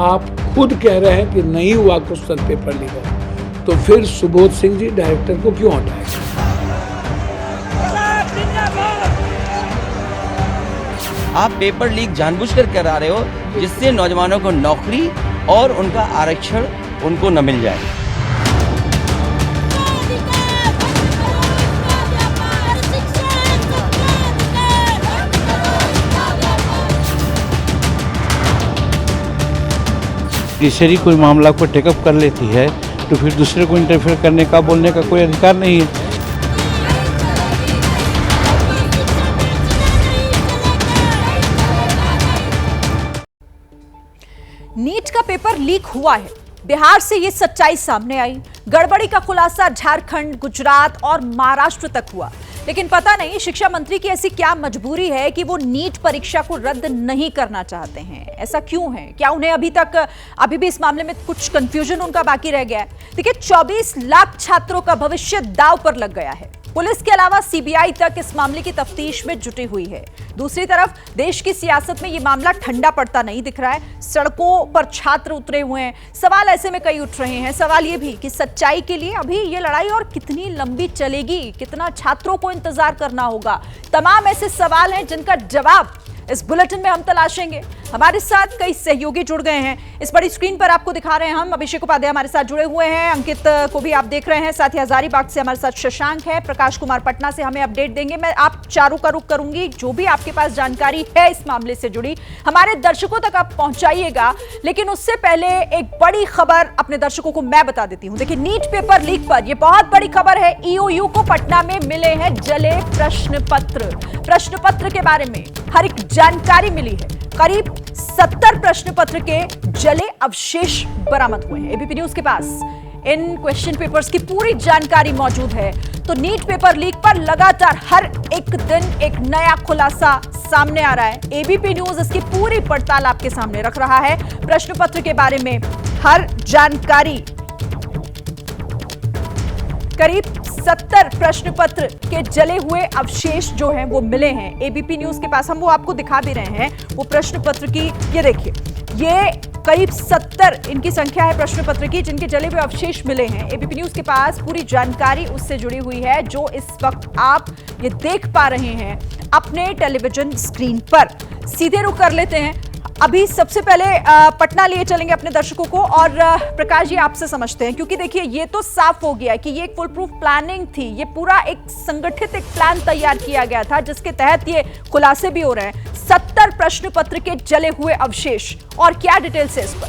आप खुद कह रहे हैं कि नहीं हुआ क्वेश्चन पेपर लीक, तो फिर सुबोध सिंह जी डायरेक्टर को क्यों हटाएंगे? आप पेपर लीक जानबूझकर करा रहे हो जिससे नौजवानों को नौकरी और उनका आरक्षण उनको न मिल जाए। जुडिशरी कोई मामला को टेकअप कर लेती है तो फिर दूसरे को इंटरफेयर करने का, बोलने का कोई अधिकार नहीं है। नीट का पेपर लीक हुआ है, बिहार से ये सच्चाई सामने आई। गड़बड़ी का खुलासा झारखंड, गुजरात और महाराष्ट्र तक हुआ, लेकिन पता नहीं शिक्षा मंत्री की ऐसी क्या मजबूरी है कि वो नीट परीक्षा को रद्द नहीं करना चाहते हैं। ऐसा क्यों है? क्या उन्हें अभी भी इस मामले में कुछ कंफ्यूजन उनका बाकी रह गया है? देखिए, 24 लाख छात्रों का भविष्य दांव पर लग गया है। पुलिस के अलावा सीबीआई तक इस मामले की तफ्तीश में जुटी हुई है। दूसरी तरफ देश की सियासत में ये मामला ठंडा पड़ता नहीं दिख रहा है। सड़कों पर छात्र उतरे हुए हैं। सवाल ऐसे में कई उठ रहे हैं। सवाल ये भी कि सच्चाई के लिए अभी ये लड़ाई और कितनी लंबी चलेगी, कितना छात्रों को इंतजार करना होगा। तमाम ऐसे सवाल हैं जिनका जवाब इस बुलेटिन में हम तलाशेंगे। हमारे साथ कई सहयोगी जुड़ गए हैं। इस बड़ी स्क्रीन पर आपको दिखा रहे हैं हम। अभिषेक उपाध्याय हमारे साथ जुड़े हुए हैं, अंकित को भी आप देख रहे हैं, साथ ही हजारीबाग से हमारे साथ शशांक है, प्रकाश कुमार पटना से हमें अपडेट देंगे। मैं आप चारों का रुख करूंगी, जो भी आपके पास जानकारी है इस मामले से जुड़ी हमारे दर्शकों तक आप पहुंचाइएगा। लेकिन उससे पहले एक बड़ी खबर अपने दर्शकों को मैं बता देती हूं। देखिए, नीट पेपर लीक पर यह बहुत बड़ी खबर है। ईओयू को पटना में मिले हैं जले प्रश्न पत्र के बारे में हर एक जानकारी मिली है। करीब 70 प्रश्न पत्र के जले अवशेष बरामद हुए हैं। एबीपी न्यूज के पास इन क्वेश्चन पेपर्स की पूरी जानकारी मौजूद है। तो नीट पेपर लीक पर लगातार हर एक दिन एक नया खुलासा सामने आ रहा है। एबीपी न्यूज इसकी पूरी पड़ताल आपके सामने रख रहा है। प्रश्न पत्र के बारे में हर जानकारी, करीब 70 प्रश्न पत्र के जले हुए अवशेष जो हैं वो मिले हैं एबीपी न्यूज के पास। हम वो आपको दिखा भी रहे हैं वो प्रश्न पत्र की। ये देखिए, ये करीब 70 इनकी संख्या है प्रश्न पत्र की जिनके जले हुए अवशेष मिले हैं। एबीपी न्यूज के पास पूरी जानकारी उससे जुड़ी हुई है जो इस वक्त आप ये देख पा रहे हैं अपने टेलीविजन स्क्रीन पर। सीधे रुख कर लेते हैं। अभी सबसे पहले पटना लिए चलेंगे अपने दर्शकों को, और प्रकाश जी आपसे समझते हैं, क्योंकि देखिए ये तो साफ हो गया कि ये एक फुल प्रूफ प्लानिंग थी। ये पूरा एक संगठित एक प्लान तैयार किया गया था जिसके तहत ये खुलासे भी हो रहे हैं। 70 प्रश्न पत्र के जले हुए अवशेष, और क्या डिटेल्स है इस पर?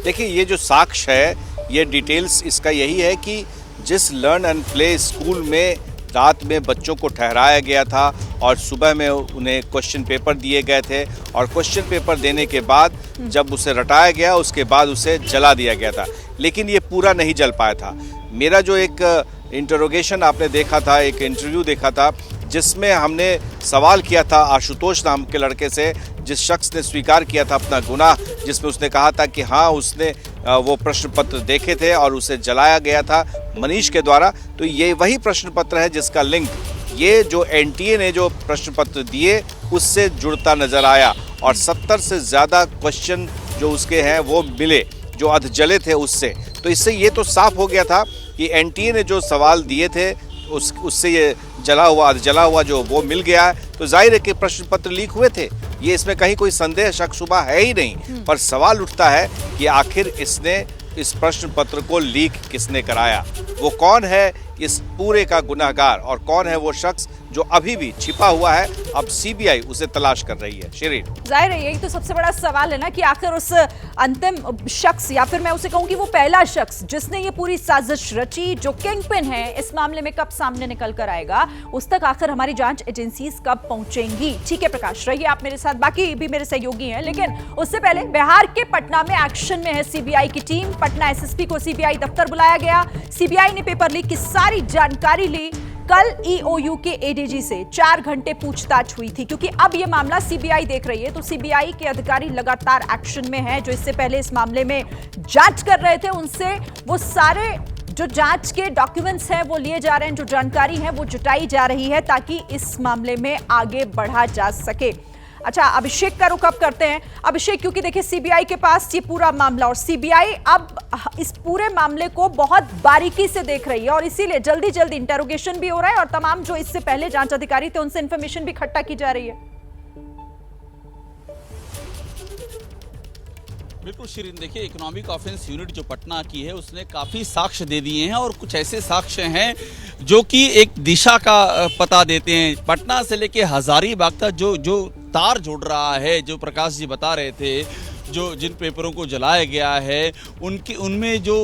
देखिए, ये जो साक्ष्य है, ये डिटेल्स इसका यही है कि जिस लर्न एंड प्ले स्कूल में रात में बच्चों को ठहराया गया था और सुबह में उन्हें क्वेश्चन पेपर दिए गए थे, और क्वेश्चन पेपर देने के बाद जब उसे रटाया गया उसके बाद उसे जला दिया गया था, लेकिन ये पूरा नहीं जल पाया था। मेरा जो एक इंटरोगेशन आपने देखा था, एक इंटरव्यू देखा था जिसमें हमने सवाल किया था आशुतोष नाम के लड़के से, जिस शख्स ने स्वीकार किया था अपना गुनाह, जिसमें उसने कहा था कि हाँ उसने वो प्रश्न पत्र देखे थे और उसे जलाया गया था मनीष के द्वारा। तो ये वही प्रश्न पत्र है जिसका लिंक ये जो एनटीए ने जो प्रश्न पत्र दिए उससे जुड़ता नजर आया, और 70 से ज़्यादा क्वेश्चन जो उसके हैं वो मिले जो अधजले थे उससे। तो इससे ये तो साफ हो गया था कि एनटीए ने जो सवाल दिए थे उससे ये जला हुआ जो वो मिल गया है। तो जाहिर है कि प्रश्न पत्र लीक हुए थे, ये इसमें कहीं कोई संदेह शक शुबा है ही नहीं। पर सवाल उठता है कि आखिर इसने इस प्रश्न पत्र को लीक किसने कराया, वो कौन है इस पूरे का गुनाहगार, और कौन है वो शख्स जो अभी भी छिपा हुआ है। अब सीबीआई उसे तलाश कर रही है। शिरीन, जाहिर है यही तो सबसे बड़ा सवाल है ना कि आखिर उस अंतिम शख्स, या फिर मैं उसे कहूं कि वो पहला शख्स जिसने ये पूरी साजिश रची, जो किंगपिन है इस मामले में, कब सामने निकल कर आएगा, उस तक आखिर हमारी जांच एजेंसीज कब पहुंचेंगी। ठीक है प्रकाश, रहिए आप मेरे साथ, बाकी भी मेरे सहयोगी हैं। लेकिन उससे पहले बिहार के पटना में एक्शन में है सीबीआई की टीम। पटना एसएसपी को सीबीआई दफ्तर बुलाया गया। सीबीआई ने पेपर लीक की सारी जानकारी ली। कल ईओयू के एडीजी से 4 घंटे पूछताछ हुई थी, क्योंकि अब यह मामला सीबीआई देख रही है। तो सीबीआई के अधिकारी लगातार एक्शन में हैं, जो इससे पहले इस मामले में जांच कर रहे थे उनसे वो सारे जो जांच के डॉक्यूमेंट्स हैं वो लिए जा रहे हैं, जो जानकारी है वो जुटाई जा रही है ताकि इस मामले में आगे बढ़ा जा सके। अच्छा, अभिषेक का रुख अब करते हैं। अभिषेक, क्योंकि देखिए सीबीआई के पास ये पूरा मामला और सीबीआई अब इस पूरे मामले को बहुत बारीकी से देख रही है और इसीलिए जल्दी जल्दी इंटेरोगेशन भी हो रहा है और तमाम जो इससे पहले जांच अधिकारी थे उनसे इंफॉर्मेशन भी इकट्ठा की जा रही है। बिल्कुल शिरीन, देखिए इकोनॉमिक ऑफेंस यूनिट जो पटना की है उसने काफ़ी साक्ष्य दे दिए हैं और कुछ ऐसे साक्ष्य हैं जो कि एक दिशा का पता देते हैं। पटना से लेके हजारीबाग तक जो तार जोड़ रहा है, जो प्रकाश जी बता रहे थे, जिन पेपरों को जलाया गया है उनमें जो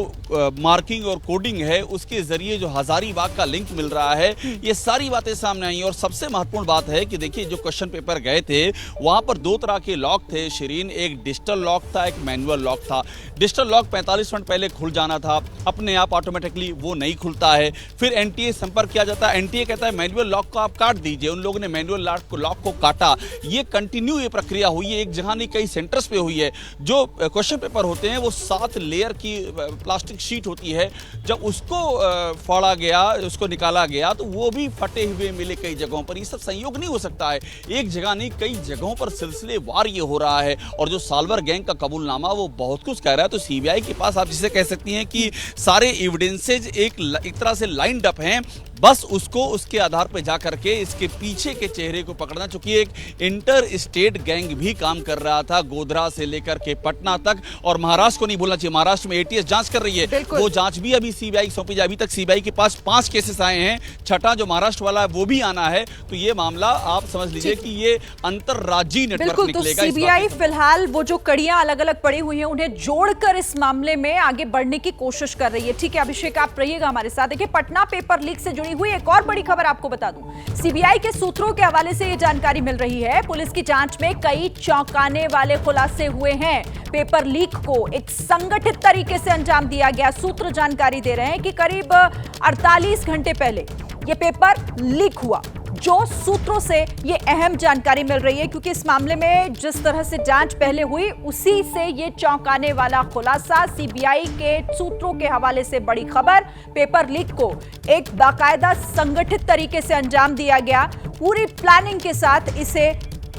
मार्किंग और कोडिंग है उसके जरिए जो हजारीबाग का लिंक मिल रहा है, ये सारी बातें सामने आई। और सबसे महत्वपूर्ण बात है कि देखिए जो क्वेश्चन पेपर गए थे वहां पर दो तरह के लॉक थे शिरीन, एक डिजिटल लॉक था, एक मैनुअल लॉक था। डिजिटल लॉक 45 मिनट पहले खुल जाना था, अपने आप ऑटोमेटिकली वो नहीं खुलता है। फिर एनटीए संपर्क किया जाता है, एनटीए कहता है मैनुअल लॉक को आप काट दीजिए। उन लोगों ने मैनुअल लॉक को काटा। ये कंटिन्यू ये प्रक्रिया हुई है, एक जगह नहीं कई सेंटर्स पे हुई है। जो क्वेश्चन पेपर होते हैं वो 7 लेयर की प्लास्टिक शीट होती है, जब उसको फाड़ा गया, उसको निकाला गया तो वो भी फटे हुए मिले कई जगहों पर। ये सब संयोग नहीं हो सकता है, एक जगह नहीं कई जगहों पर सिलसिलेवार ये हो रहा है। और जो साल्वर गैंग का कबूलनामा वो बहुत कुछ कह रहा है। तो सीबीआई के पास आप जिसे कह सकती हैं कि सारे एविडेंसेज एक तरह से लाइंड अप हैं, बस उसको उसके आधार पर जाकर के इसके पीछे के चेहरे को पकड़ना। चूंकि एक इंटर स्टेट गैंग भी काम कर रहा था गोधरा से लेकर के पटना तक, और महाराष्ट्र को नहीं भूलना चाहिए, महाराष्ट्र में एटीएस जांच कर रही है, वो जांच भी अभी सीबीआई सौंपी जाए। अभी तक सीबीआई के पास 5 केसेस आए हैं, छठा जो महाराष्ट्र वाला है वो भी आना है। तो ये मामला आप समझ लीजिए कि ये अंतरराज्यीय नेटवर्क निकलेगा। तो सीबीआई फिलहाल वो जो कड़ियां अलग अलग पड़ी हुई हैं उन्हें जोड़कर इस मामले में आगे बढ़ने की कोशिश कर रही है। ठीक है अभिषेक, आप रहिएगा हमारे साथ। देखिए पटना पेपर लीक से हुई एक और बड़ी खबर आपको बता दूं, सीबीआई के सूत्रों के हवाले से यह जानकारी मिल रही है, पुलिस की जांच में कई चौंकाने वाले खुलासे हुए हैं। पेपर लीक को एक संगठित तरीके से अंजाम दिया गया। सूत्र जानकारी दे रहे हैं कि करीब 48 घंटे पहले यह पेपर लीक हुआ। जो सूत्रों से ये अहम जानकारी मिल रही है, क्योंकि इस मामले में जिस तरह से जांच पहले हुई उसी से ये चौंकाने वाला खुलासा। सीबीआई के सूत्रों के हवाले से बड़ी खबर, पेपर लीक को एक बाकायदा संगठित तरीके से अंजाम दिया गया, पूरी प्लानिंग के साथ इसे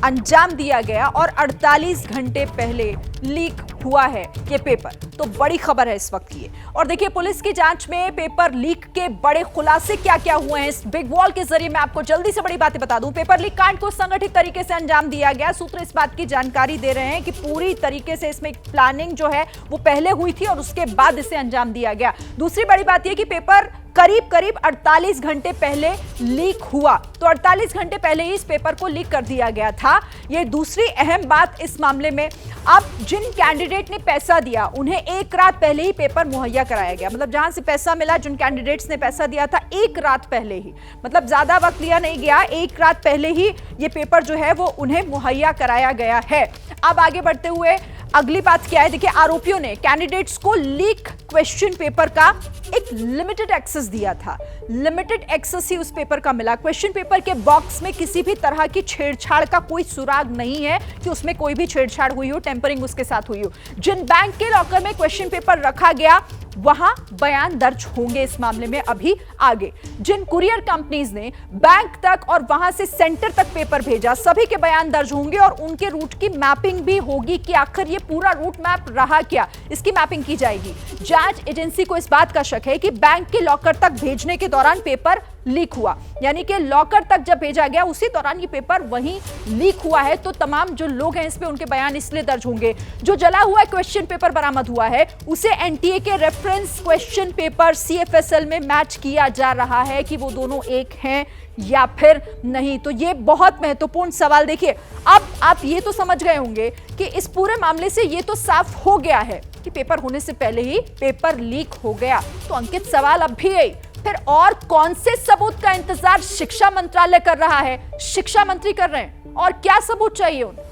अंजाम दिया गया और 48 घंटे पहले लीक हुआ है ये पेपर। तो बड़ी खबर है इस वक्त की। और देखिए पुलिस की जांच में पेपर लीक के बड़े खुलासे क्या क्या हुए हैं, इस बिग वॉल के जरिए मैं आपको जल्दी से बड़ी बातें बता दूं। पेपर लीक कांड को संगठित तरीके से अंजाम दिया गया। सूत्र इस बात की जानकारी दे रहे हैं कि पूरी तरीके से इसमें प्लानिंग जो है वो पहले हुई थी और उसके बाद इसे अंजाम दिया गया। दूसरी बड़ी बात यह कि पेपर करीब 48 घंटे पहले लीक हुआ, तो 48 घंटे पहले ही इस पेपर को लीक कर दिया गया था। यह दूसरी अहम बात इस मामले में। अब जिन कैंडिडेट ने पैसा दिया उन्हें एक रात पहले ही पेपर मुहैया कराया गया, मतलब जहां से पैसा मिला, जिन कैंडिडेट्स ने पैसा दिया था एक रात पहले ही, मतलब ज्यादा वक्त लिया नहीं गया, एक रात पहले ही ये पेपर जो है वो उन्हें मुहैया कराया गया है। अब आगे बढ़ते हुए अगली बात क्या है, देखिए आरोपियों ने कैंडिडेट्स को लीक क्वेश्चन पेपर का एक लिमिटेड एक्सेस दिया था। लिमिटेड एक्सेस ही उस पेपर का मिला। क्वेश्चन पेपर के बॉक्स में किसी भी तरह की छेड़छाड़ का कोई सुराग नहीं है कि उसमें कोई भी छेड़छाड़ हुई हो, टेम्परिंग उसके साथ हुई हो। जिन बैंक के लॉकर में क्वेश्चन पेपर रखा गया वहां बयान दर्ज होंगे इस मामले में अभी आगे। जिन कुरियर कंपनीज ने बैंक तक और वहां से सेंटर तक पेपर भेजा, सभी के बयान दर्ज होंगे और उनके रूट की मैपिंग भी होगी कि आखिर ये पूरा रूट मैप रहा क्या, इसकी मैपिंग की जाएगी। जांच एजेंसी को इस बात का शक है कि बैंक के लॉकर तक भेजने के दौरान पेपर लीक हुआ, यानी कि लॉकर तक जब भेजा गया उसी दौरान ये पेपर वहीं लीक हुआ है। तो तमाम जो लोग हैं इस पे उनके बयान इसलिए दर्ज होंगे। जो जला हुआ क्वेश्चन पेपर बरामद हुआ है उसे एनटीए के रेफरेंस क्वेश्चन पेपर सीएफएसएल में मैच किया जा रहा है कि वो दोनों एक हैं या फिर नहीं। तो ये बहुत महत्वपूर्ण सवाल। देखिए अब आप ये तो समझ गए होंगे कि इस पूरे मामले से ये तो साफ हो गया है कि पेपर होने से पहले ही पेपर लीक हो गया। तो अंकित सवाल अब भी है, फिर और कौन से सबूत का इंतजार शिक्षा मंत्रालय कर रहा है, शिक्षा मंत्री कर रहे हैं, और क्या सबूत चाहिए उन्हें?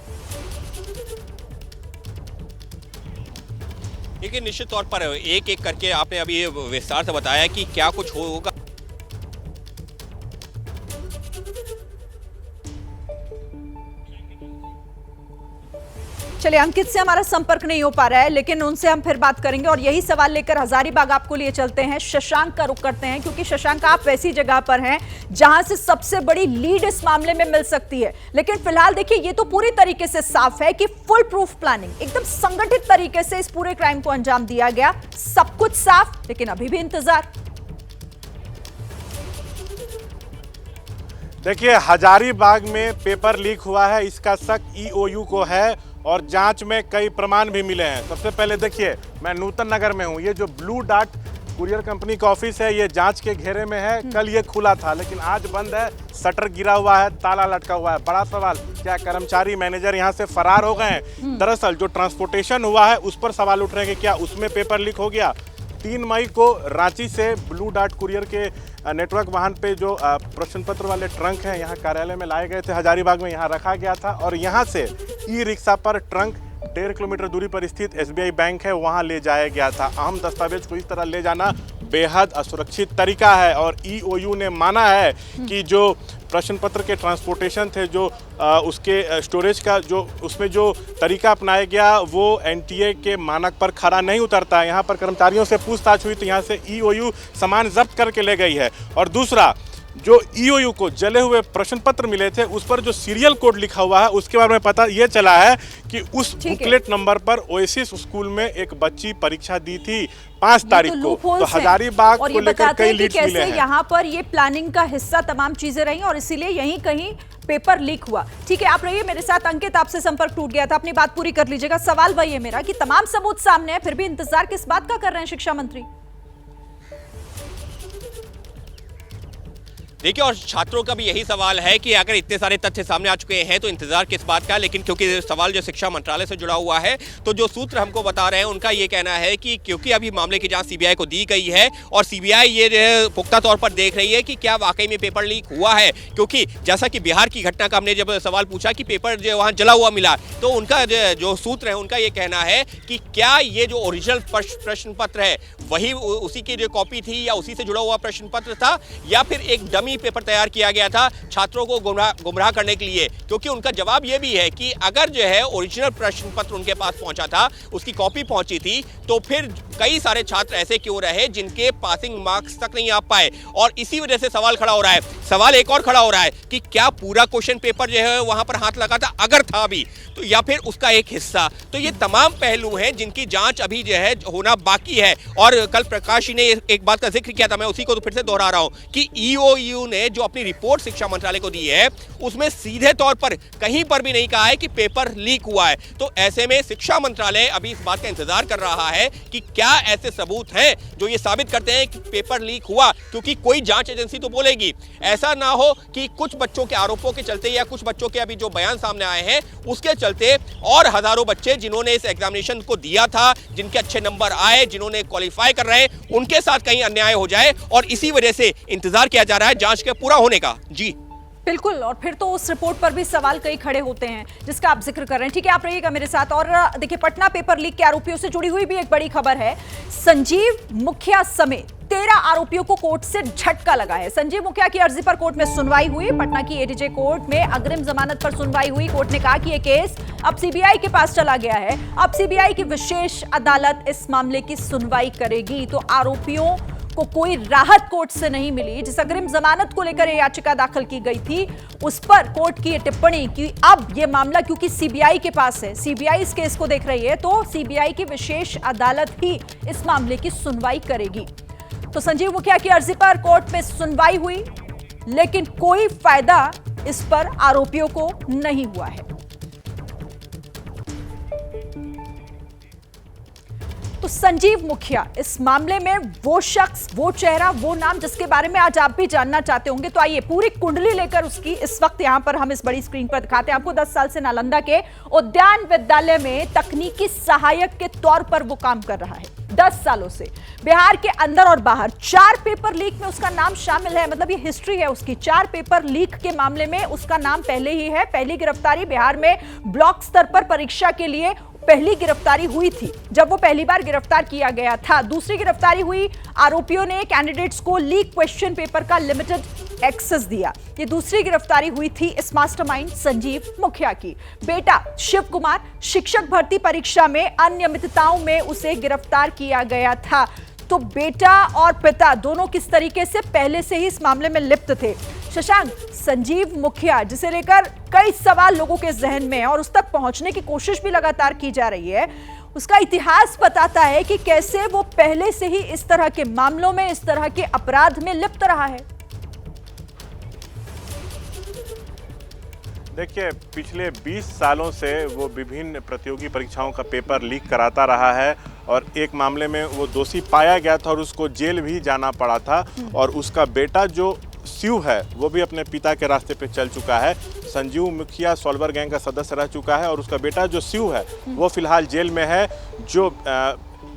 देखिए निश्चित तौर पर एक एक करके आपने अभी विस्तार से बताया कि क्या कुछ होगा। चलिए, अंकित से हमारा संपर्क नहीं हो पा रहा है, लेकिन उनसे हम फिर बात करेंगे और यही सवाल लेकर हजारीबाग आपको लिए चलते हैं। शशांक का रुख करते हैं, क्योंकि शशांक आप वैसी जगह पर हैं जहां से सबसे बड़ी लीड इस मामले में मिल सकती है। लेकिन फिलहाल देखिए, ये तो पूरी तरीके से साफ है कि फुल प्रूफ प्लानिंग, एकदम संगठित तरीके से इस पूरे क्राइम को अंजाम दिया गया। सब कुछ साफ, लेकिन अभी भी इंतजार। देखिए, हजारीबाग में पेपर लीक हुआ है, इसका शक ईओयू को है और जांच में कई प्रमाण भी मिले हैं। सबसे पहले देखिए, मैं नूतन नगर में हूं। ये जो ब्लू डार्ट कुरियर कंपनी का ऑफिस है, ये जांच के घेरे में है। कल ये खुला था, लेकिन आज बंद है। शटर गिरा हुआ है, ताला लटका हुआ है। बड़ा सवाल, क्या कर्मचारी मैनेजर यहाँ से फरार हो गए हैं? दरअसल जो ट्रांसपोर्टेशन हुआ है उस पर सवाल उठ रहे हैं कि क्या उसमें पेपर लीक हो गया। 3 मई को रांची से ब्लू डार्ट कुरियर के नेटवर्क वाहन पे जो प्रश्न पत्र वाले ट्रंक हैं यहाँ कार्यालय में लाए गए थे। हजारीबाग में यहाँ रखा गया था और यहाँ से ई रिक्शा पर ट्रंक 1.5 किलोमीटर दूरी पर स्थित SBI बैंक है, वहाँ ले जाया गया था। अहम दस्तावेज को इस तरह ले जाना बेहद असुरक्षित तरीका है और ईओयू ने माना है कि जो प्रश्न पत्र के ट्रांसपोर्टेशन थे, जो उसके स्टोरेज का जो उसमें जो तरीका अपनाया गया, वो NTA के मानक पर खरा नहीं उतरता है। यहाँ पर कर्मचारियों से पूछताछ हुई तो यहाँ से ईओयू सामान जब्त करके ले गई है। और दूसरा, जो ईओयू को जले हुए प्रश्न पत्र मिले थे, उस पर जो सीरियल कोड लिखा हुआ है, उसके बारे में पता ये चला है कि उस बुकलेट नंबर पर ओएसिस स्कूल में एक बच्ची परीक्षा दी थी 5 तारीख को। तो हजारीबाग को लेकर कई लीड्स मिले हैं। यहाँ पर ये प्लानिंग का हिस्सा तमाम चीजें रही और इसीलिए यहीं कहीं पेपर लीक हुआ। ठीक है, आप रहिए मेरे साथ। अंकित, आपसे संपर्क टूट गया था, अपनी बात पूरी कर लीजिएगा। सवाल वही है मेरा कि तमाम सबूत सामने है, फिर भी इंतजार किस बात का कर रहे हैं शिक्षा मंत्री? देखिए, और छात्रों का भी यही सवाल है कि अगर इतने सारे तथ्य सामने आ चुके हैं तो इंतजार किस बात का। लेकिन क्योंकि सवाल जो शिक्षा मंत्रालय से जुड़ा हुआ है, तो जो सूत्र हमको बता रहे हैं उनका ये कहना है कि क्योंकि अभी मामले की जांच सीबीआई को दी गई है और सीबीआई ये पुख्ता तौर पर देख रही है कि क्या वाकई में पेपर लीक हुआ है। क्योंकि जैसा कि बिहार की घटना का हमने जब सवाल पूछा कि पेपर जो वहाँ जला हुआ मिला, तो उनका जो सूत्र है उनका ये कहना है कि क्या ये जो ओरिजिनल प्रश्न पत्र है वही उसी की जो कॉपी थी या उसी से जुड़ा हुआ प्रश्न पत्र था, या फिर एक डमी पेपर तैयार किया गया था छात्रों को गुमराह करने के लिए। क्योंकि उनका जवाब यह भी है कि अगर जो है ओरिजिनल प्रश्न पत्र उनके पास पहुंचा था, उसकी कॉपी पहुंची थी, तो फिर कई सारे छात्र ऐसे क्यों रहे जिनके पासिंग मार्क्स तक नहीं आ पाए। और इसी वजह से सवाल खड़ा हो रहा है। सवाल एक और खड़ा हो रहा है कि क्या पूरा क्वेश्चन पेपर जो है वहां पर हाथ लगा था, अगर था भी तो, या फिर उसका एक हिस्सा। तो ये तमाम पहलू हैं जिनकी जांच अभी जो है होना बाकी है। और कल प्रकाश जी ने एक बात का जिक्र किया था, मैं उसी को तो फिर से दोहरा रहा हूं कि ईओयू ने जो अपनी रिपोर्ट शिक्षा मंत्रालय को दी है, उसमें सीधे तौर पर कहीं पर भी नहीं कहा है कि पेपर लीक हुआ है। तो ऐसे में शिक्षा मंत्रालय अभी इस बात का इंतजार कर रहा है कि क्या ऐसे सबूत हैं जो ये साबित करते हैं कि पेपर लीक हुआ। क्योंकि कोई जांच एजेंसी तो बोलेगी, ऐसा ना हो कि कुछ बच्चों के आरोपों के चलते या कुछ बच्चों के अभी जो बयान सामने आए हैं उसके चलते और हजारों बच्चे जिन्होंने इस एग्जामिनेशन को दिया था, जिनके अच्छे नंबर आए, जिन्होंने क्वालिफाई कर रहे हैं, उनके साथ कहीं अन्याय हो जाए। और इसी वजह से इंतजार किया जा रहा है जांच के पूरा होने का। जी बिल्कुल, और फिर तो उस रिपोर्ट पर भी सवाल कई खड़े होते हैं जिसका आप जिक्र कर रहे हैं। ठीक है, आप रहिएगा मेरे साथ। और देखिए, पटना पेपर लीक के आरोपियों से जुड़ी हुई भी एक बड़ी खबर है। संजीव मुखिया समेत 13 आरोपियों को कोर्ट से झटका लगा है। संजीव मुखिया की अर्जी पर कोर्ट में सुनवाई हुई। पटना की एडीजे कोर्ट में अग्रिम जमानत पर सुनवाई हुई। कोर्ट ने कहा कि यह केस अब सीबीआई के पास चला गया है। अब सीबीआई की विशेष अदालत इस मामले की सुनवाई करेगी। तो आरोपियों को कोई राहत कोर्ट से नहीं मिली। जिस अग्रिम जमानत को लेकर यह याचिका दाखिल की गई थी, उस पर कोर्ट की यह टिप्पणी कि अब यह मामला क्योंकि सीबीआई के पास है, सीबीआई इस केस को देख रही है, तो सीबीआई की विशेष अदालत ही इस मामले की सुनवाई करेगी। तो संजीव मुखिया की अर्जी पर कोर्ट में सुनवाई हुई, लेकिन कोई फायदा इस पर आरोपियों को नहीं हुआ है। तो संजीव मुखिया इस मामले में वो शख्स, वो चेहरा, वो नाम जिसके बारे में आज आप भी जानना चाहते होंगे। तो आइए पूरी कुंडली लेकर उसकी इस वक्त यहां पर हम इस बड़ी स्क्रीन पर दिखाते हैं आपको। 10 साल से नालंदा के उद्यान विद्यालय में तकनीकी सहायक के तौर पर वो काम कर रहा है। 10 सालों से बिहार के अंदर और बाहर 4 पेपर लीक में उसका नाम शामिल है। मतलब ये हिस्ट्री है उसकी। 4 पेपर लीक के मामले में उसका नाम पहले ही है। पहली गिरफ्तारी बिहार में ब्लॉक स्तर पर परीक्षा के लिए पहली गिरफ्तारी हुई थी, जब वो पहली बार गिरफ्तार किया गया था। दूसरी गिरफ्तारी हुई, आरोपियों ने कैंडिडेट्स को लीक क्वेश्चन पेपर का लिमिटेड एक्सेस दिया। ये दूसरी गिरफ्तारी हुई थी इस मास्टरमाइंड संजीव मुखिया की। बेटा शिव कुमार, शिक्षक भर्ती परीक्षा में अनियमितताओं में उसे गिरफ्तार किया गया था। तो बेटा और पिता दोनों किस तरीके से पहले से ही इस मामले में लिप्त थे। शशांक, संजीव मुखिया जिसे लेकर कई सवाल लोगों के जहन में है और उस तक पहुंचने की कोशिश भी लगातार की जा रही है, उसका इतिहास बताता है कि कैसे वो पहले से ही इस तरह के मामलों में, इस तरह के अपराध में लिप्त रहा है। देखिए, पिछले 20 सालों से वो विभिन्न प्रतियोगी परीक्षाओं का पेपर लीक कराता रहा है और एक मामले में वो दोषी पाया गया था और उसको जेल भी जाना पड़ा था। और उसका बेटा जो शिव है वो भी अपने पिता के रास्ते पे चल चुका है। संजीव मुखिया सॉल्वर गैंग का सदस्य रह चुका है और उसका बेटा जो शिव है वो फिलहाल जेल में है। जो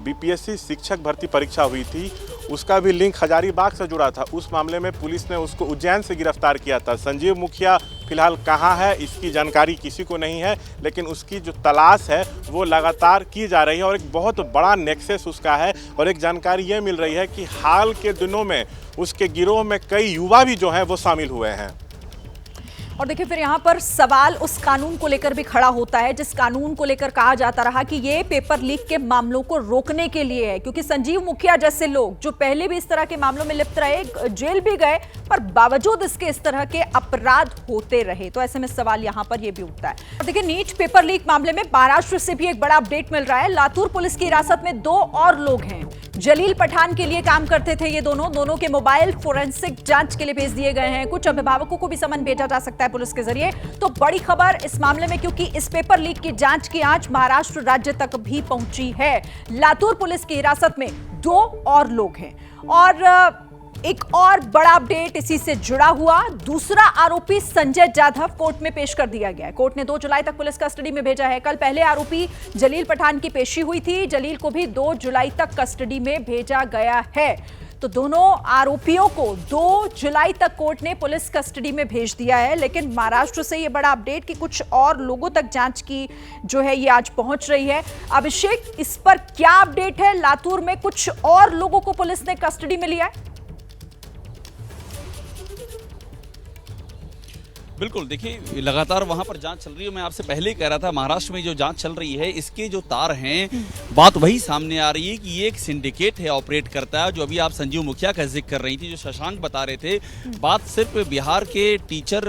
बीपीएससी शिक्षक भर्ती परीक्षा हुई थी उसका भी लिंक हजारीबाग से जुड़ा था। उस मामले में पुलिस ने उसको उज्जैन से गिरफ्तार किया था। संजीव मुखिया फिलहाल कहाँ है इसकी जानकारी किसी को नहीं है, लेकिन उसकी जो तलाश है वो लगातार की जा रही है और एक बहुत बड़ा नेक्सस उसका है। और एक जानकारी ये मिल रही है कि हाल के दिनों में उसके गिरोह में कई युवा भी जो हैं वो शामिल हुए हैं। और देखिए, फिर यहाँ पर सवाल उस कानून को लेकर भी खड़ा होता है जिस कानून को लेकर कहा जाता रहा कि ये पेपर लीक के मामलों को रोकने के लिए है, क्योंकि संजीव मुखिया जैसे लोग जो पहले भी इस तरह के मामलों में लिप्त रहे, जेल भी गए, पर बावजूद इसके इस तरह के अपराध होते रहे। तो ऐसे में सवाल यहाँ पर यह भी उठता है। और देखिए, नीट पेपर लीक मामले में महाराष्ट्र से भी एक बड़ा अपडेट मिल रहा है। लातूर पुलिस की हिरासत में 2 और लोग हैं। जलील पठान के लिए काम करते थे ये दोनों के मोबाइल फोरेंसिक जांच के लिए भेज दिए गए हैं। कुछ अभिभावकों को भी समन भेजा जा सकता है पुलिस के जरिए। तो बड़ी खबर इस मामले में, क्योंकि इस पेपर लीक की जांच की आंच महाराष्ट्र राज्य तक भी पहुंची है। लातूर पुलिस की हिरासत में 2 और लोग हैं। और एक और बड़ा अपडेट इसी से जुड़ा हुआ, दूसरा आरोपी संजय जाधव कोर्ट में पेश कर दिया गया है। कोर्ट ने 2 जुलाई तक पुलिस कस्टडी में भेजा है। कल पहले आरोपी जलील पठान की पेशी हुई थी। जलील को भी 2 जुलाई तक कस्टडी में भेजा गया है। तो दोनों आरोपियों को 2 जुलाई तक कोर्ट ने पुलिस कस्टडी में भेज दिया है। लेकिन महाराष्ट्र से ये बड़ा अपडेट कि कुछ और लोगों तक जांच की जो है ये आज पहुंच रही है। अभिषेक, इस पर क्या अपडेट है? लातूर में कुछ और लोगों को पुलिस ने कस्टडी में लिया है। बिल्कुल, देखिए लगातार वहां पर जांच चल रही है। मैं आपसे पहले ही कह रहा था, महाराष्ट्र में जो जांच चल रही है इसके जो तार हैं, बात वही सामने आ रही है कि ये एक सिंडिकेट है, ऑपरेट करता है। जो अभी आप संजीव मुखिया का जिक्र कर रही थी, जो शशांक बता रहे थे, बात सिर्फ बिहार के टीचर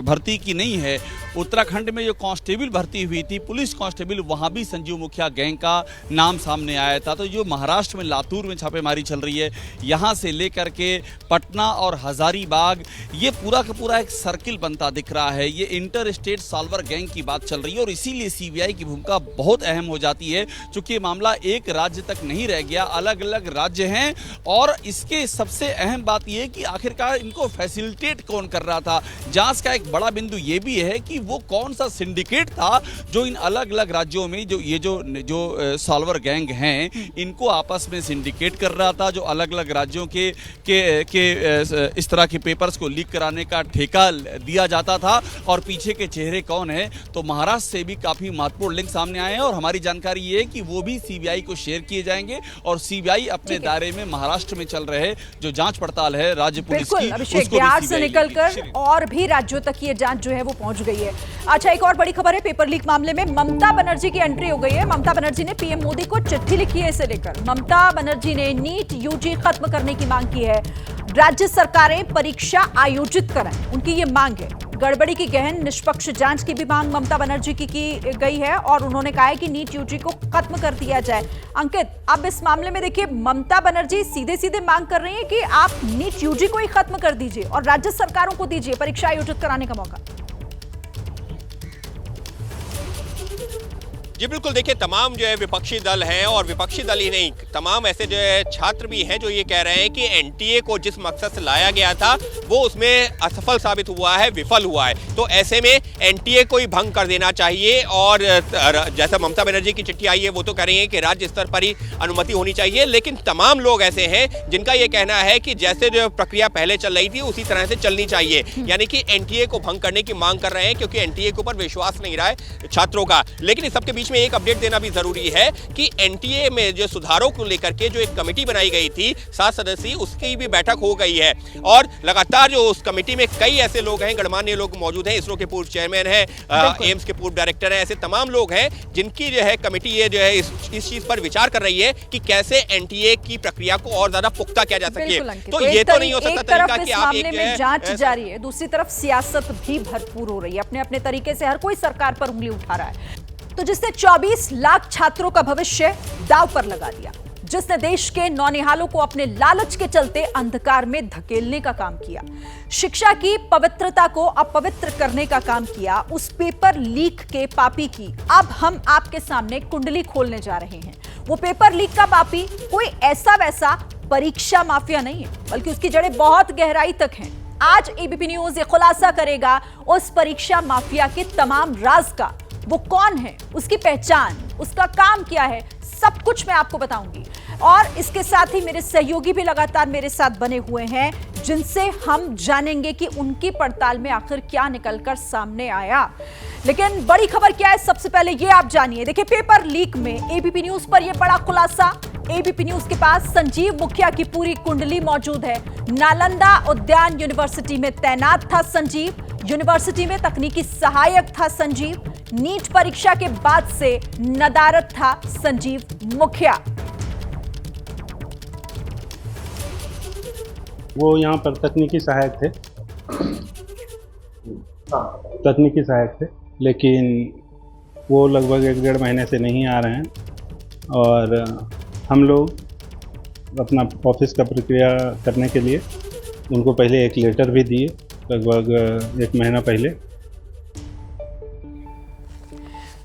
भर्ती की नहीं है। उत्तराखंड में जो कांस्टेबल भर्ती हुई थी, पुलिस कांस्टेबल, वहां भी संजीव मुखिया गैंग का नाम सामने आया था। तो जो महाराष्ट्र में लातूर में छापेमारी चल रही है, यहाँ से लेकर के पटना और हजारीबाग, ये पूरा का पूरा एक सर्किल बनता दिख रहा है। ये इंटर स्टेट सॉल्वर गैंग की बात चल रही है और इसीलिए सीबीआई की भूमिका बहुत अहम हो जाती है, क्योंकि ये मामला एक राज्य तक नहीं रह गया, अलग अलग राज्य हैं। और इसके सबसे अहम बात यह है कि आखिरकार इनको फैसिलिटेट कौन कर रहा था। जांच का एक बड़ा बिंदु ये भी है कि वो कौन सा सिंडिकेट था जो इन अलग अलग राज्यों में जो सॉल्वर गैंग हैं इनको आपस में सिंडिकेट कर रहा था, जो अलग अलग राज्यों के इस तरह के पेपर्स को लीक कराने का ठेका दिया जाता था। और पीछे के चेहरे कौन है, तो महाराष्ट्र से भी काफी महत्वपूर्ण लिंक सामने आए हैं और हमारी जानकारी ये है कि वो भी सीबीआई को शेयर किए जाएंगे और सीबीआई अपने दायरे में महाराष्ट्र में चल रहे जो जांच पड़ताल है राज्य पुलिस की, अभिषेक, बिहार से निकलकर और भी राज्यों तक ये जांच जो है वो पहुंच गई है। अच्छा, एक और बड़ी खबर है, पेपर लीक मामले में ममता बनर्जी की एंट्री हो गई है। ममता बनर्जी ने पीएम मोदी को चिट्ठी लिखी है। इसे लेकर ममता बनर्जी ने नीट यूजी खत्म करने की मांग की है। राज्य सरकारें परीक्षा आयोजित करें, उनकी ये मांग है। गड़बड़ी की गहन निष्पक्ष जांच की भी मांग ममता बनर्जी की गई है और उन्होंने कहा है कि नीट यूजी को खत्म कर दिया जाए। अंकित, अब इस मामले में देखिए, ममता बनर्जी सीधे सीधे मांग कर रही है कि आप नीट यूजी को ही खत्म कर दीजिए और राज्य सरकारों को दीजिए परीक्षा आयोजित कराने का मौका। जी बिल्कुल, देखिए तमाम जो है विपक्षी दल हैं और विपक्षी दल ही नहीं, तमाम ऐसे जो है छात्र भी हैं जो ये कह रहे हैं कि एनटीए को जिस मकसद से लाया गया था वो उसमें असफल साबित हुआ है, विफल हुआ है। तो ऐसे में एनटीए को ही भंग कर देना चाहिए। और जैसा ममता बनर्जी की चिट्ठी आई है वो तो कह रही है कि राज्य स्तर पर ही अनुमति होनी चाहिए, लेकिन तमाम लोग ऐसे हैं जिनका ये कहना है कि जैसे जो प्रक्रिया पहले चल रही थी उसी तरह से चलनी चाहिए, यानी कि एनटीए को भंग करने की मांग कर रहे हैं, क्योंकि एनटीए के ऊपर विश्वास नहीं रहा है छात्रों का। लेकिन इस सबके बीच में एक अपडेट देना भी जरूरी है कि एनटीए में जो सुधारों को लेकर के जो एक कमेटी बनाई गई थी 7 सदस्यीय, उसकी भी बैठक हो गई है और लगातार जो उस कमेटी में कई ऐसे लोग हैं, गणमान्य लोग मौजूद हैं, इसरो के पूर्व चेयरमैन हैं, एम्स के पूर्व डायरेक्टर हैं, ऐसे तमाम लोग हैं जिनकी जो है कमेटी ये जो है इस चीज पर विचार कर रही है कि कैसे एनटीए की प्रक्रिया को और ज्यादा पुख्ता किया जा सके। तो ये तो नहीं हो सकता तरीका कि आप एक में जांच जारी है, दूसरी तरफ सियासत भी भरपूर हो रही है, अपने अपने तरीके से हर कोई सरकार पर उंगली उठा रहा है। तो जिसने 24 लाख छात्रों का भविष्य दांव पर लगा दिया, जिसने देश के नौनिहालों को अपने लालच के चलते अंधकार में धकेलने का काम किया, शिक्षा की पवित्रता को अपवित्र करने का काम किया, उस पेपर लीक के पापी की अब हम आपके सामने कुंडली खोलने जा रहे हैं। वो पेपर लीक का पापी कोई ऐसा वैसा परीक्षा माफिया नहीं है, बल्कि उसकी जड़ें बहुत गहराई तक हैं। आज एबीपी न्यूज ये खुलासा करेगा उस परीक्षा माफिया के तमाम राज का। वो कौन है, उसकी पहचान, उसका काम क्या है, सब कुछ मैं आपको बताऊंगी। और इसके साथ ही मेरे सहयोगी भी लगातार मेरे साथ बने हुए हैं, जिनसे हम जानेंगे कि उनकी पड़ताल में आखिर क्या निकलकर सामने आया। लेकिन बड़ी खबर क्या है, सबसे पहले ये आप जानिए। देखिए, पेपर लीक में एबीपी न्यूज पर यह बड़ा खुलासा। एबीपी न्यूज के पास संजीव मुखिया की पूरी कुंडली मौजूद है। नालंदा उद्यान यूनिवर्सिटी में तैनात था संजीव, यूनिवर्सिटी में तकनीकी सहायक था संजीव, नीट परीक्षा के बाद से नदारद था संजीव मुखिया। वो यहाँ पर तकनीकी सहायक थे, तकनीकी सहायक थे, लेकिन वो लगभग 1-1.5 महीने से नहीं आ रहे हैं और हम लोग अपना ऑफिस का प्रक्रिया करने के लिए उनको पहले एक लेटर भी दिए, लगभग 1 महीना पहले।